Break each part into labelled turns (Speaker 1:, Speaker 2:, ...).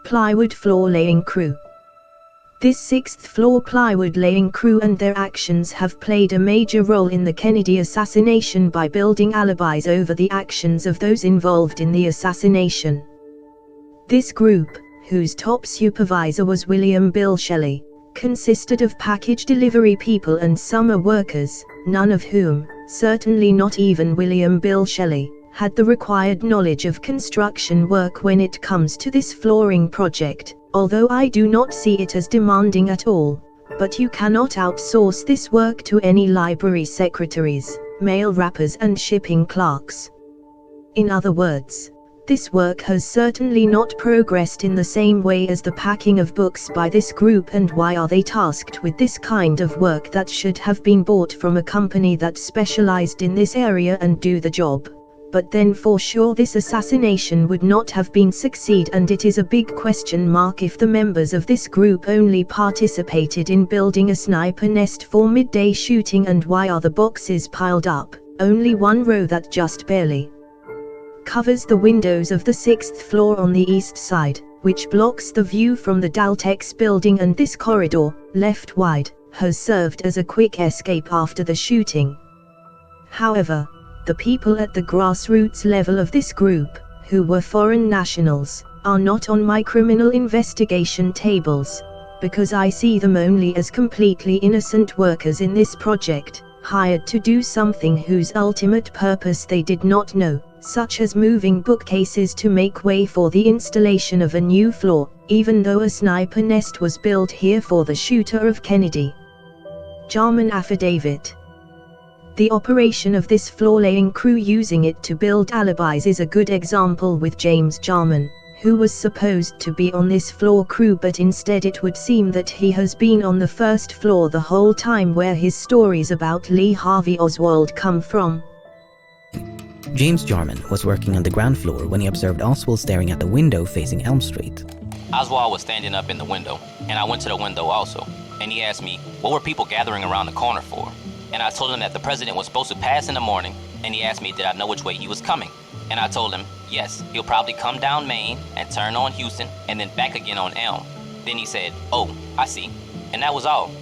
Speaker 1: Plywood floor laying crew. This sixth-floor plywood laying crew and their actions have played a major role in the Kennedy assassination by building alibis over the actions of those involved in the assassination. This group, whose top supervisor was William Bill Shelley, consisted of package delivery people and summer workers, none of whom, certainly not even William Bill Shelley, had the required knowledge of construction work when it comes to this flooring project, although I do not see it as demanding at all. But you cannot outsource this work to any library secretaries, mail wrappers and shipping clerks. In other words, this work has certainly not progressed in the same way as the packing of books by this group. And why are they tasked with this kind of work that should have been bought from a company that specialized in this area and do the job? But then for sure this assassination would not have been succeed, and it is a big question mark if the members of this group only participated in building a sniper nest for midday shooting. And why are the boxes piled up, only one row that just barely covers the windows of the sixth floor on the east side, which blocks the view from the Daltex building, and this corridor, left wide, has served as a quick escape after the shooting. However, the people at the grassroots level of this group, who were foreign nationals, are not on my criminal investigation tables, because I see them only as completely innocent workers in this project, hired to do something whose ultimate purpose they did not know, such as moving bookcases to make way for the installation of a new floor, even though a sniper nest was built here for the shooter of Kennedy. Jarman affidavit. The operation of this floor-laying crew using it to build alibis is a good example with James Jarman, who was supposed to be on this floor crew, but instead it would seem that he has been on the first floor the whole time, where his stories about Lee Harvey Oswald come from.
Speaker 2: James Jarman was working on the ground floor when he observed Oswald staring at the window facing Elm Street.
Speaker 3: Oswald was standing up in the window, and I went to the window also, and he asked me, what were people gathering around the corner for? And I told him that the president was supposed to pass in the morning, and he asked me did I know which way he was coming. And I told him, yes, he'll probably come down Main and turn on Houston and then back again on Elm. Then he said, oh, I see. And that was all.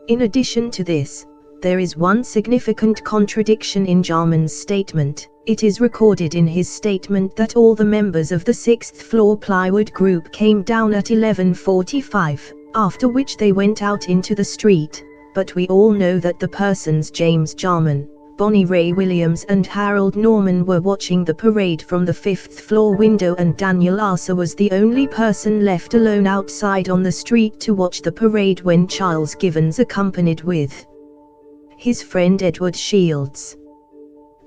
Speaker 1: In addition to this, there is one significant contradiction in Jarman's statement. It is recorded in his statement that all the members of the sixth floor plywood group came down at 11:45, after which they went out into the street. But we all know that the persons James Jarman, Bonnie Ray Williams and Harold Norman were watching the parade from the fifth floor window, and Daniel Arthur was the only person left alone outside on the street to watch the parade when Charles Givens accompanied with his friend Edward Shields.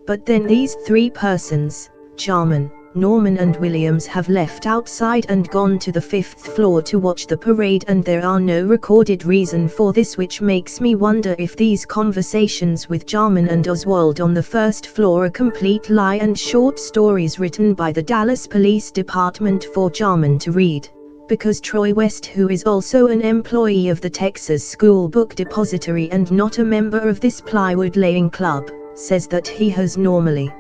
Speaker 1: But then these three persons, Jarman, Norman and Williams, have left outside and gone to the fifth floor to watch the parade, and there are no recorded reason for this, which makes me wonder if these conversations with Jarman and Oswald on the first floor are complete lie and short stories written by the Dallas Police Department for Jarman to read. Because Troy West, who is also an employee of the Texas School Book Depository and not a member of this plywood laying club, says that he has normally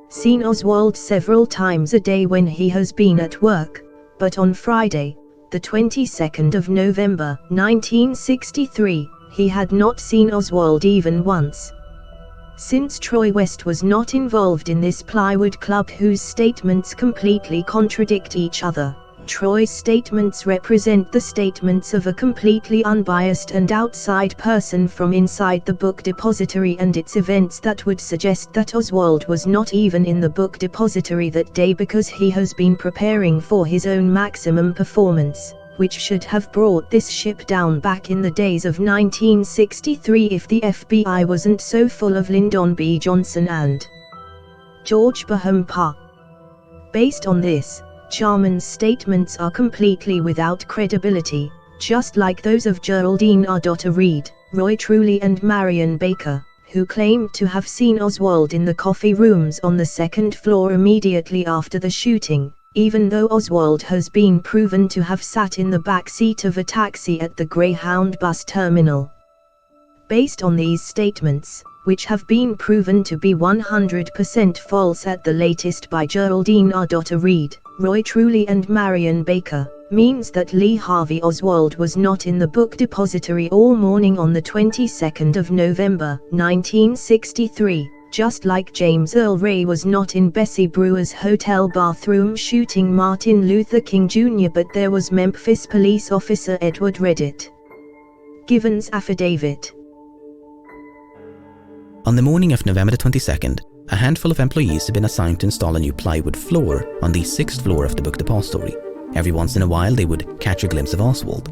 Speaker 1: seen Oswald several times a day when he has been at work, but on Friday, the 22nd of November, 1963, he had not seen Oswald even once. Since Troy West was not involved in this plywood club, whose statements completely contradict each other, Troy's statements represent the statements of a completely unbiased and outside person from inside the book depository and its events that would suggest that Oswald was not even in the book depository that day, because he has been preparing for his own maximum performance, which should have brought this ship down back in the days of 1963 if the FBI wasn't so full of Lyndon B. Johnson and George Baham. Based on this, Jarman's statements are completely without credibility, just like those of Geraldine R. Reed, Roy Trulley and Marion Baker, who claimed to have seen Oswald in the coffee rooms on the second floor immediately after the shooting, even though Oswald has been proven to have sat in the back seat of a taxi at the Greyhound bus terminal. Based on these statements, which have been proven to be 100% false at the latest by Geraldine R. Reed, Roy Truly and Marion Baker, means that Lee Harvey Oswald was not in the book depository all morning on the 22nd of November, 1963, just like James Earl Ray was not in Bessie Brewer's hotel bathroom shooting Martin Luther King Jr., but there was Memphis police officer Edward Redditt. Givens' affidavit.
Speaker 2: On the morning of November the 22nd, a handful of employees had been assigned to install a new plywood floor on the 6th floor of the book depository. Every once in a while, they would catch a glimpse of Oswald.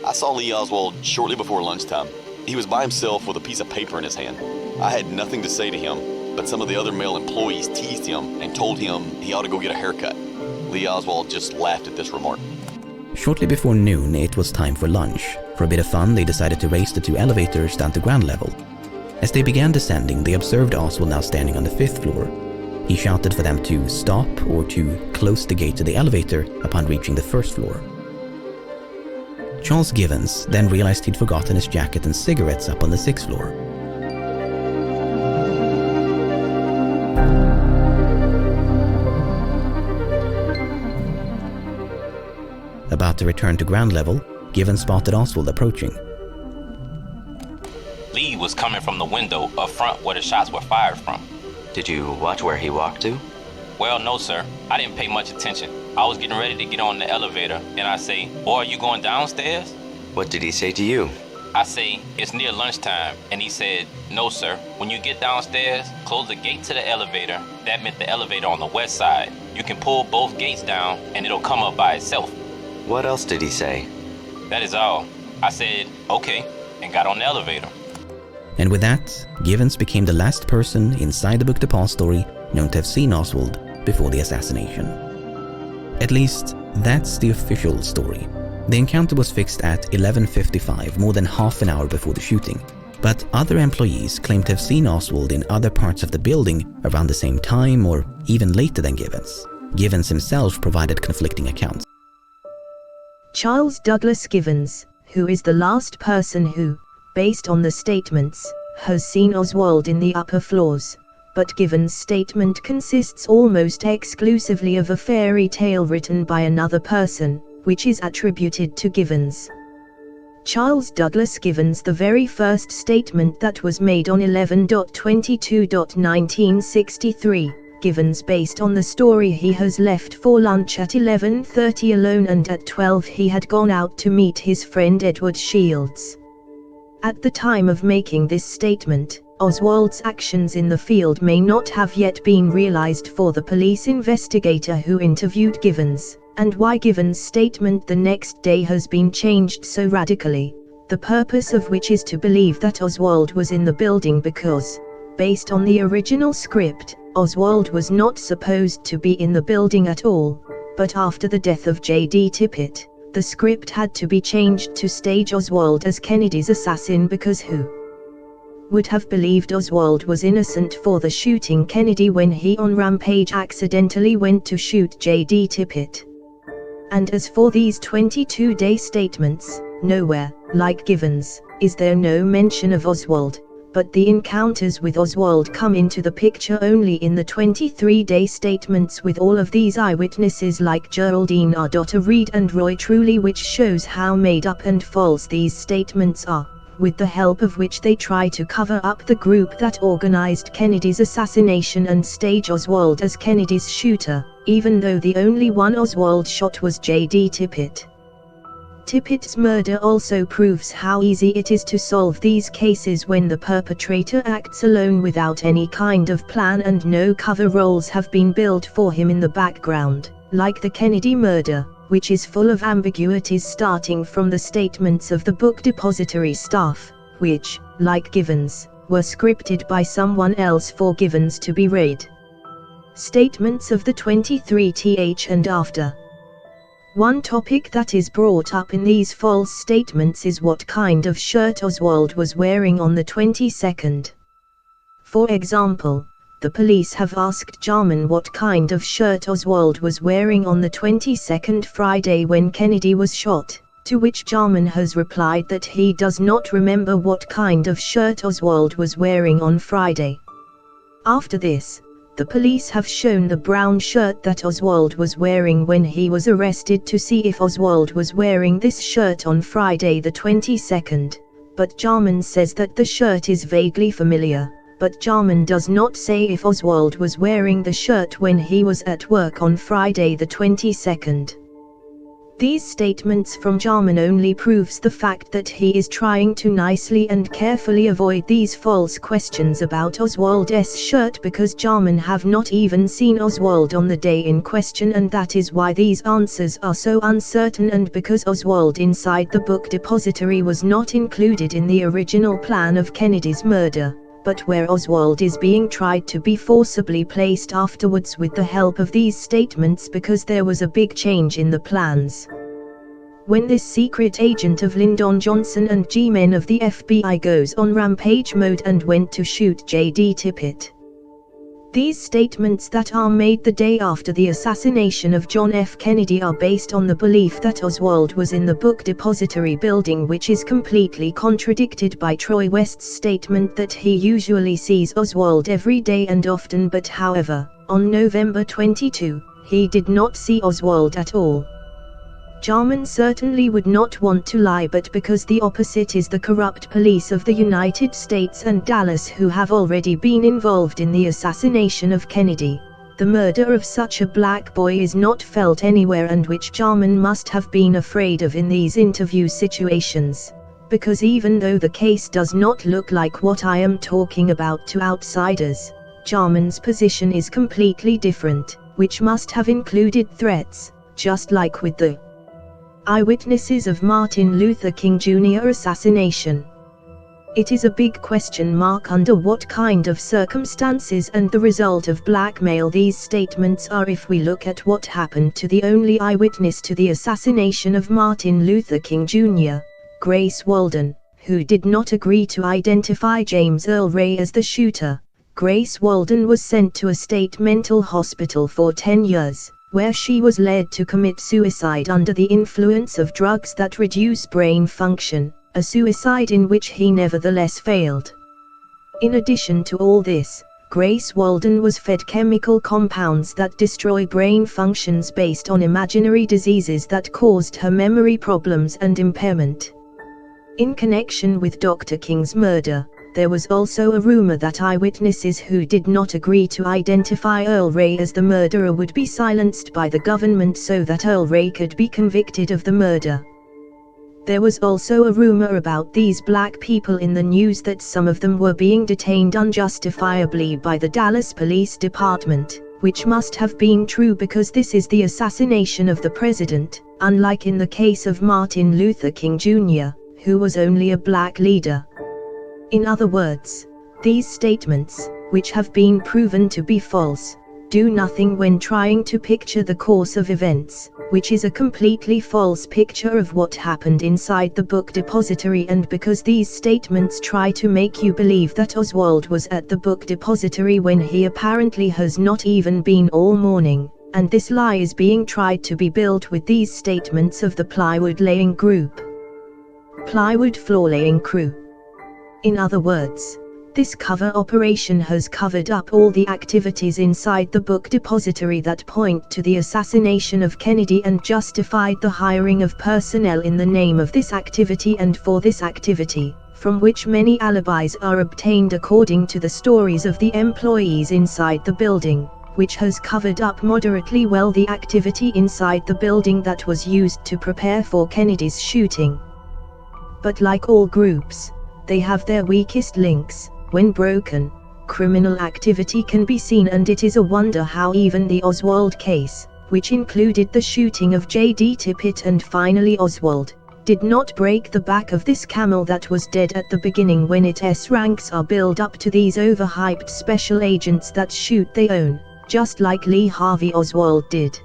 Speaker 4: I saw Lee Oswald shortly before lunchtime. He was by himself with a piece of paper in his hand. I had nothing to say to him, but some of the other male employees teased him and told him he ought to go get a haircut. Lee Oswald just laughed at this remark.
Speaker 2: Shortly before noon, it was time for lunch. For a bit of fun, they decided to race the 2 elevators down to ground level. As they began descending, they observed Oswald now standing on the 5th floor. He shouted for them to stop or to close the gate to the elevator upon reaching the 1st floor. Charles Givens then realized he'd forgotten his jacket and cigarettes up on the 6th floor. About to return to ground level, Givens spotted Oswald approaching.
Speaker 3: Lee was coming from the window up front where the shots were fired from.
Speaker 5: Did you watch where he walked to?
Speaker 3: Well, no, sir. I didn't pay much attention. I was getting ready to get on the elevator, and I say, "Boy, are you going downstairs?"
Speaker 5: What did he say to you?
Speaker 3: I say, "It's near lunchtime," and he said, "No, sir. When you get downstairs, close the gate to the elevator." That meant the elevator on the west side. You can pull both gates down, and it'll come up by itself.
Speaker 5: What else did he say?
Speaker 3: That is all. I said, "Okay," and got on the elevator.
Speaker 2: And with that, Givens became the last person inside the book depository known to have seen Oswald before the assassination. At least, that's the official story. The encounter was fixed at 11:55, more than half an hour before the shooting. But other employees claimed to have seen Oswald in other parts of the building around the same time or even later than Givens. Givens himself provided conflicting accounts.
Speaker 1: Charles Douglas Givens, who is the last person who, based on the statements, has seen Oswald in the upper floors, but Givens' statement consists almost exclusively of a fairy tale written by another person, which is attributed to Givens. Charles Douglas Givens, the very first statement that was made on 11/22/1963, Givens based on the story he has left for lunch at 11:30 alone, and at 12 he had gone out to meet his friend Edward Shields. At the time of making this statement, Oswald's actions in the field may not have yet been realized for the police investigator who interviewed Givens, and why Givens' statement the next day has been changed so radically, the purpose of which is to believe that Oswald was in the building because, based on the original script, Oswald was not supposed to be in the building at all, but after the death of J.D. Tippit, the script had to be changed to stage Oswald as Kennedy's assassin because who would have believed Oswald was innocent for the shooting Kennedy when he on rampage accidentally went to shoot J.D. Tippit? And as for these 22-day statements, nowhere, like Givens, is there no mention of Oswald, but the encounters with Oswald come into the picture only in the 23-day statements with all of these eyewitnesses like Geraldine R. Reed and Roy Truly, which shows how made up and false these statements are, with the help of which they try to cover up the group that organized Kennedy's assassination and stage Oswald as Kennedy's shooter, even though the only one Oswald shot was J.D. Tippit. Tippit's murder also proves how easy it is to solve these cases when the perpetrator acts alone without any kind of plan and no cover roles have been built for him in the background, like the Kennedy murder, which is full of ambiguities starting from the statements of the book depository staff, which, like Givens, were scripted by someone else for Givens to be read. Statements of the 23th and after. One topic that is brought up in these false statements is what kind of shirt Oswald was wearing on the 22nd. For example, the police have asked Jarman what kind of shirt Oswald was wearing on the 22nd Friday when Kennedy was shot, To which Jarman has replied that he does not remember what kind of shirt Oswald was wearing on Friday. After this, the police have shown the brown shirt that Oswald was wearing when he was arrested to see if Oswald was wearing this shirt on Friday the 22nd, but Jarman says that the shirt is vaguely familiar, but Jarman does not say if Oswald was wearing the shirt when he was at work on Friday the 22nd. These statements from Jarman only proves the fact that he is trying to nicely and carefully avoid these false questions about Oswald's shirt, because Jarman have not even seen Oswald on the day in question, and that is why these answers are so uncertain, and because Oswald inside the book depository was not included in the original plan of Kennedy's murder, but where Oswald is being tried to be forcibly placed afterwards with the help of these statements, because there was a big change in the plans. When this secret agent of Lyndon Johnson and G-men of the FBI goes on rampage mode and went to shoot J.D. Tippit. These statements that are made the day after the assassination of John F. Kennedy are based on the belief that Oswald was in the book depository building, which is completely contradicted by Troy West's statement that he usually sees Oswald every day and often, but however, on November 22, he did not see Oswald at all. Jarman certainly would not want to lie, but because the opposite is the corrupt police of the United States and Dallas, who have already been involved in the assassination of Kennedy, the murder of such a black boy is not felt anywhere, and which Jarman must have been afraid of in these interview situations. Because even though the case does not look like what I am talking about to outsiders, Jarman's position is completely different, which must have included threats, just like with the eyewitnesses of Martin Luther King Jr. assassination. It is a big question mark under what kind of circumstances and the result of blackmail these statements are, if we look at what happened to the only eyewitness to the assassination of Martin Luther King Jr., Grace Walden, who did not agree to identify James Earl Ray as the shooter. Grace Walden was sent to a state mental hospital for 10 years. Where she was led to commit suicide under the influence of drugs that reduce brain function, a suicide in which he nevertheless failed. In addition to all this, Grace Walden was fed chemical compounds that destroy brain functions based on imaginary diseases that caused her memory problems and impairment. In connection with Dr. King's murder, there was also a rumor that eyewitnesses who did not agree to identify Earl Ray as the murderer would be silenced by the government so that Earl Ray could be convicted of the murder. There was also a rumor about these black people in the news that some of them were being detained unjustifiably by the Dallas Police Department, which must have been true because this is the assassination of the president, unlike in the case of Martin Luther King Jr., who was only a black leader. In other words, these statements, which have been proven to be false, do nothing when trying to picture the course of events, which is a completely false picture of what happened inside the book depository. And because these statements try to make you believe that Oswald was at the book depository when he apparently has not even been all morning, and this lie is being tried to be built with these statements of the plywood laying group. Plywood floor laying crew. In other words, this cover operation has covered up all the activities inside the book depository that point to the assassination of Kennedy and justified the hiring of personnel in the name of this activity and for this activity, from which many alibis are obtained according to the stories of the employees inside the building, which has covered up moderately well the activity inside the building that was used to prepare for Kennedy's shooting. But like all groups, they have their weakest links. When broken, criminal activity can be seen, and it is a wonder how even the Oswald case, which included the shooting of J.D. Tippit and finally Oswald, did not break the back of this camel that was dead at the beginning, when its ranks are built up to these overhyped special agents that shoot they own, just like Lee Harvey Oswald did.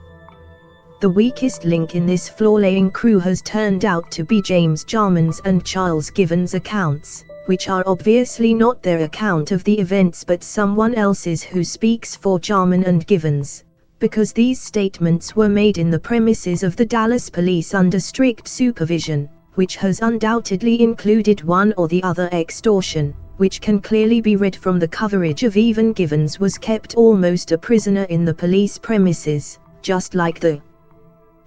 Speaker 1: The weakest link in this floor-laying crew has turned out to be James Jarman's and Charles Given's accounts, which are obviously not their account of the events but someone else's who speaks for Jarman and Givens. because these statements were made in the premises of the Dallas police under strict supervision, which has undoubtedly included one or the other extortion, which can clearly be read from the coverage of even Givens was kept almost a prisoner in the police premises, just like the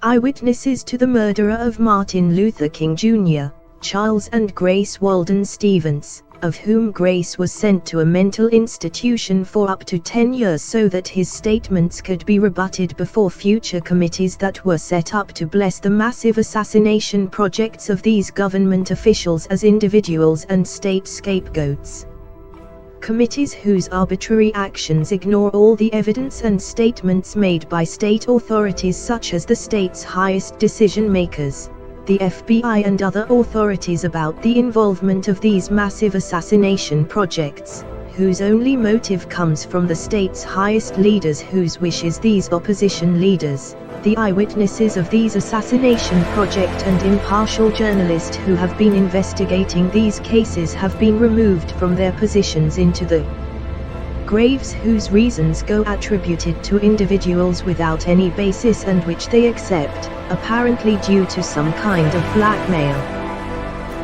Speaker 1: eyewitnesses to the murderer of Martin Luther King Jr., Charles and Grace Walden Stevens, of whom Grace was sent to a mental institution for up to 10 years so that his statements could be rebutted before future committees that were set up to bless the massive assassination projects of these government officials as individuals and state scapegoats. Committees whose arbitrary actions ignore all the evidence and statements made by state authorities such as the state's highest decision makers, the FBI and other authorities about the involvement of these massive assassination projects, whose only motive comes from the state's highest leaders whose wishes these opposition leaders, the eyewitnesses of these assassination project and impartial journalists who have been investigating these cases have been removed from their positions into the graves whose reasons go attributed to individuals without any basis and which they accept, apparently due to some kind of blackmail.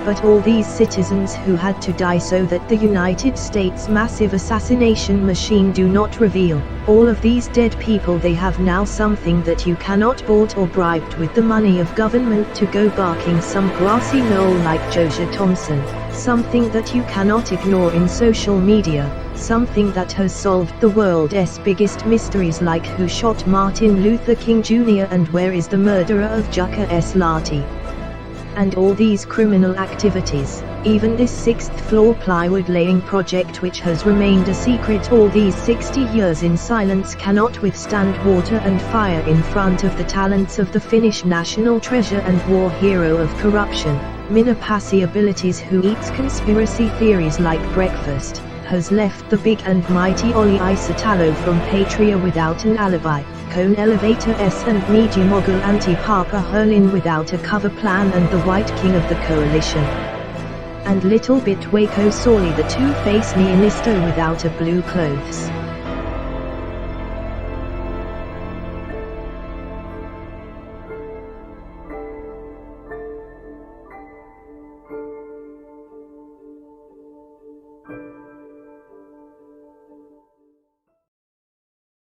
Speaker 1: But all these citizens who had to die so that the United States massive assassination machine do not reveal, all of these dead people, they have now something that you cannot bought or bribed with the money of government to go barking some grassy knoll like Joshua Thompson, something that you cannot ignore in social media, something that has solved the world's biggest mysteries like who shot Martin Luther King Jr. and where is the murderer of Jucca S. Larty. And all these criminal activities, even this 6th floor plywood laying project which has remained a secret all these 60 years in silence, cannot withstand water and fire in front of the talents of the Finnish national treasure and war hero of corruption, Minna Passi abilities who eats conspiracy theories like breakfast, has left the big and mighty Olli Isotalo from Patria without an alibi, Cone Elevator S and media mogul Anti-Papa Herlin without a cover plan and the White King of the Coalition. And little bit Waco Sawley the two-faced Neonisto without a blue clothes.